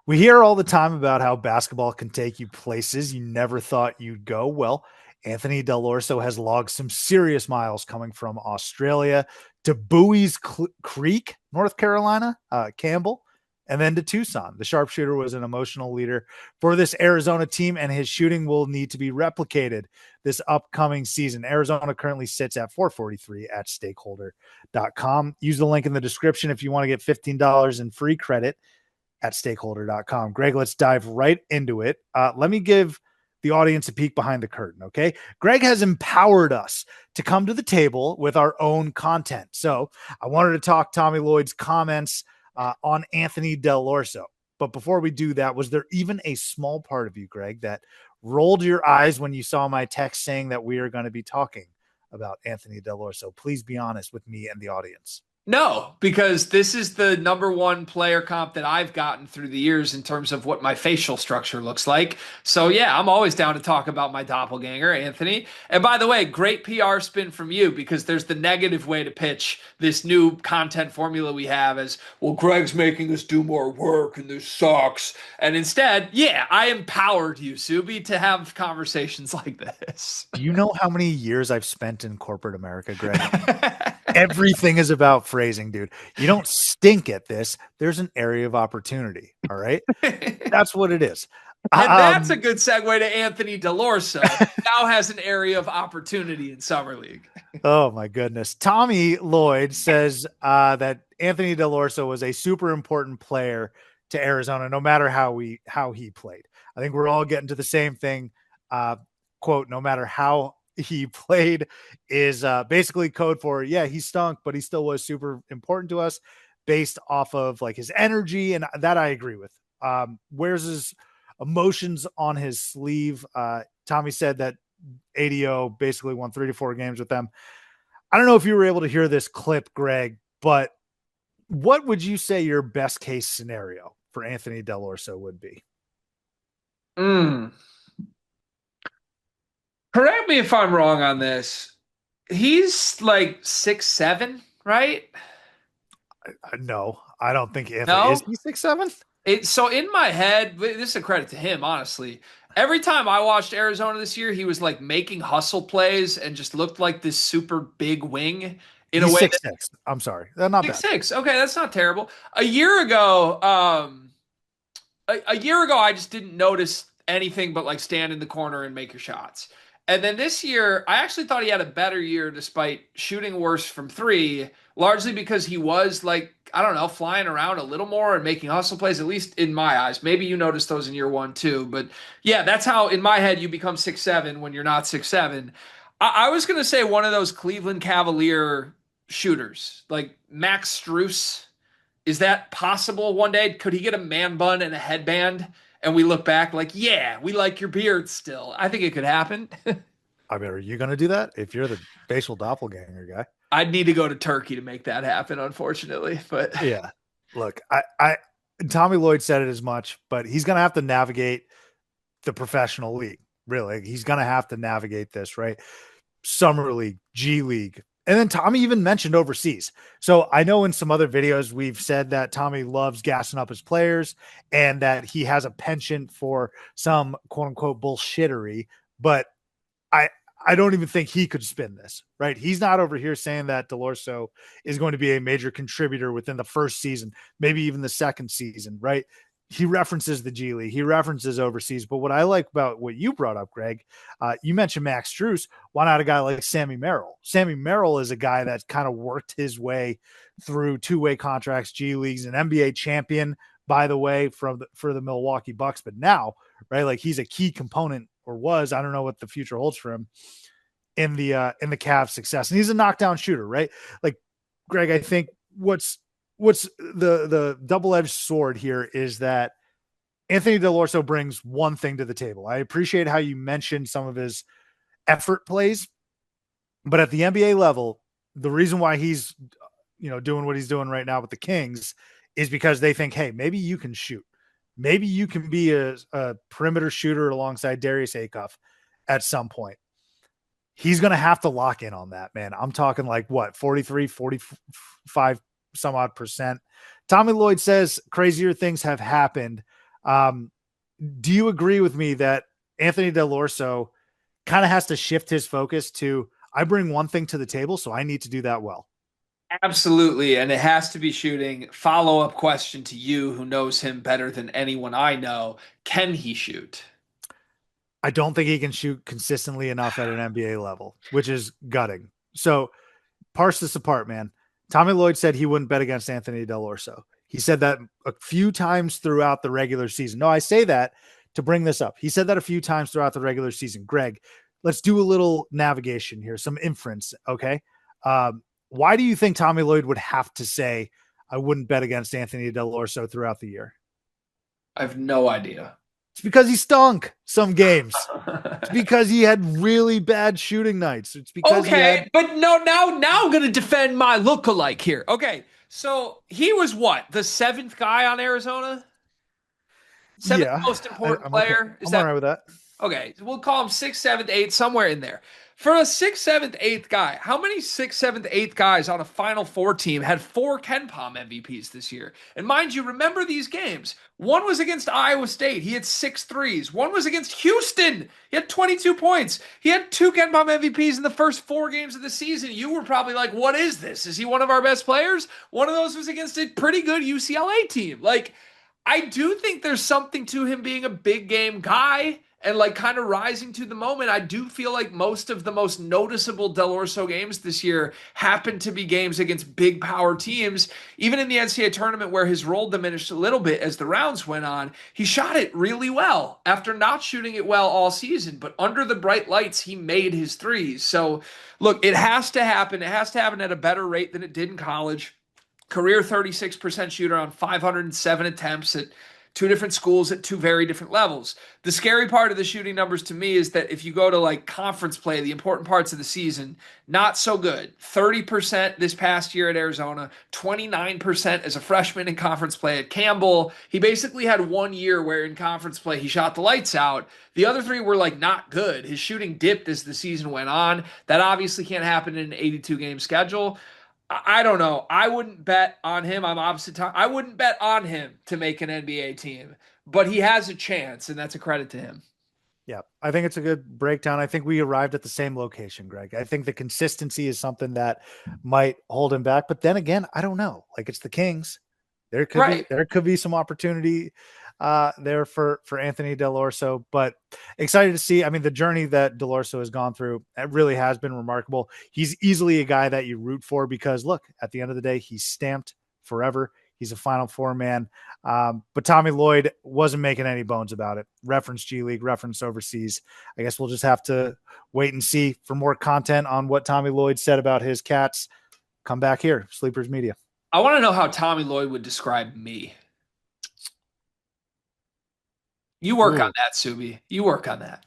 We hear all the time about how basketball can take you places you never thought you'd go. Well, Anthony Dell'Orso has logged some serious miles coming from Australia to Creek, North Carolina, Campbell, and then to Tucson. The sharpshooter was an emotional leader for this Arizona team, and his shooting will need to be replicated this upcoming season. Arizona currently sits at 443 at stakeholder.com. Use the link in the description if you want to get $15 in free credit at stakeholder.com. Greg, let's dive right into it. Let me give the audience a peek behind the curtain, okay? Greg has empowered us to come to the table with our own content. So I wanted to talk Tommy Lloyd's comments on Anthony Dell'Orso. But before we do that, was there even a small part of you, Greg, that rolled your eyes when you saw my text saying that we are going to be talking about Anthony Dell'Orso? Please be honest with me and the audience. No, because this is the number one player comp that I've gotten through the years in terms of what my facial structure looks like. So yeah, I'm always down to talk about my doppelganger, Anthony. And by the way, great PR spin from you because there's the negative way to pitch this new content formula we have as, well, Greg's making us do more work and this sucks. And instead, yeah, I empowered you, Subi, to have conversations like this. Do you know how many years I've spent in corporate America, Greg? Everything is about phrasing, dude. You don't stink at this. There's an area of opportunity. All right. That's what it is. And that's a good segue to Anthony Dell'Orso. Now has an area of opportunity in Summer League. Oh, my goodness. Tommy Lloyd says that Anthony Dell'Orso was a super important player to Arizona, no matter how he played. I think we're all getting to the same thing. Quote, no matter how he played is basically code for, yeah, he stunk, but he still was super important to us based off of like his energy. And that I agree with. Wears his emotions on his sleeve. Tommy said that ADO basically won 3 to 4 games with them. I don't know if you were able to hear this clip, Greg, but what would you say your best case scenario for Anthony Dell'Orso would be? Correct me if I'm wrong on this. He's like 6'7", right? No, I don't think Anthony No? is. He 6'7"? So in my head, this is a credit to him, honestly. Every time I watched Arizona this year, he was like making hustle plays and just looked like this super big wing in a He's way 6'6". I'm sorry. They're not bad. 6'6". Okay, that's not terrible. A year ago, I just didn't notice anything but like stand in the corner and make your shots. And then this year, I actually thought he had a better year despite shooting worse from three, largely because he was like, I don't know, flying around a little more and making hustle plays, at least in my eyes. Maybe you noticed those in year one too. But yeah, that's how in my head you become 6'7" when you're not 6'7". I was going to say one of those Cleveland Cavalier shooters, like Max Strus. Is that possible one day? Could he get a man bun and a headband? And we look back like, yeah, we like your beard still. I think it could happen. I mean, are you going to do that if you're the facial doppelganger guy? I'd need to go to Turkey to make that happen, unfortunately. But yeah, look, Tommy Lloyd said it as much, but he's going to have to navigate the professional league. Really, he's going to have to navigate this, right? Summer League, G League. And then Tommy even mentioned overseas. So I know in some other videos, we've said that Tommy loves gassing up his players and that he has a penchant for some quote unquote bullshittery, but I don't even think he could spin this, right? He's not over here saying that Dell'Orso is going to be a major contributor within the first season, maybe even the second season, right? He references the G League, he references overseas. But what I like about what you brought up, Greg, you mentioned Max Strus. Why not a guy like Sammy Merrill? Sammy Merrill is a guy that kind of worked his way through two-way contracts, G Leagues, an NBA champion, by the way, for the Milwaukee Bucks. But now, right, like he's a key component, or was. I don't know what the future holds for him in the Cavs' success, and he's a knockdown shooter, right? Like, Greg, I think what's the double-edged sword here is that Anthony Dell'Orso brings one thing to the table. I appreciate how you mentioned some of his effort plays, but at the NBA level, the reason why he's doing what he's doing right now with the Kings is because they think, hey, maybe you can shoot. Maybe you can be a perimeter shooter alongside Darius Acuff at some point. He's going to have to lock in on that, man. I'm talking like what, 43, 45 some odd percent. Tommy Lloyd says crazier things have happened. Um, do you agree with me that Anthony Dell'Orso kind of has to shift his focus to I bring one thing to the table, so I need to do that well? Absolutely. And it has to be shooting. Follow-up question to you, who knows him better than anyone I know. Can he shoot? I don't think he can shoot consistently enough at an NBA level, which is gutting. So parse this apart, man. Tommy Lloyd said he wouldn't bet against Anthony Dell'Orso. He said that a few times throughout the regular season. No, I say that to bring this up. He said that a few times throughout the regular season. Greg, let's do a little navigation here, some inference, okay? Why do you think Tommy Lloyd would have to say, I wouldn't bet against Anthony Dell'Orso throughout the year? I have no idea. It's because he stunk some games. It's because he had really bad shooting nights. It's because he Okay, had but no, now I'm gonna defend my lookalike here. Okay, so he was what, the seventh guy on Arizona? Seventh yeah. most important I'm okay. player? Is I'm all that right with that. okay? So we'll call him sixth, seventh, eighth, somewhere in there. For a sixth, seventh, eighth guy, how many sixth, seventh, eighth guys on a Final Four team had four Ken Pom MVPs this year? And mind you, remember these games. One was against Iowa State. He had 6 threes. One was against Houston. He had 22 points. He had two Ken Pom MVPs in the first 4 games of the season. You were probably like, what is this? Is he one of our best players? One of those was against a pretty good UCLA team. Like, I do think there's something to him being a big game guy and like kind of rising to the moment. I do feel like most of the most noticeable Dell'Orso games this year happen to be games against big power teams. Even in the NCAA tournament where his role diminished a little bit as the rounds went on, he shot it really well after not shooting it well all season. But under the bright lights, he made his threes. So look, it has to happen. It has to happen at a better rate than it did in college. Career 36% shooter on 507 attempts at two different schools at two very different levels. The scary part of the shooting numbers to me is that if you go to like conference play, the important parts of the season, not so good. 30% this past year at Arizona, 29% as a freshman in conference play at Campbell. He basically had 1 year where in conference play he shot the lights out. The other three were like not good. His shooting dipped as the season went on. That obviously can't happen in an 82 game schedule. I don't know. I wouldn't bet on him. I'm opposite time. I wouldn't bet on him to make an NBA team, but he has a chance, and that's a credit to him. Yeah, I think it's a good breakdown. I think we arrived at the same location, Greg. I think the consistency is something that might hold him back. But then again, I don't know. Like it's the Kings. Right. There could be some opportunity there for Anthony Dell'Orso. But excited to see. I mean, the journey that Dell'Orso has gone through, it really has been remarkable. He's easily a guy that you root for because look, at the end of the day, he's stamped forever. He's a Final Four man. But Tommy Lloyd wasn't making any bones about it. Reference G League, reference overseas. I guess we'll just have to wait and see for more content on what Tommy Lloyd said about his Cats. Come back here, Sleepers Media. I want to know how Tommy Lloyd would describe me. You work on Ooh. that, Subi. You work on that.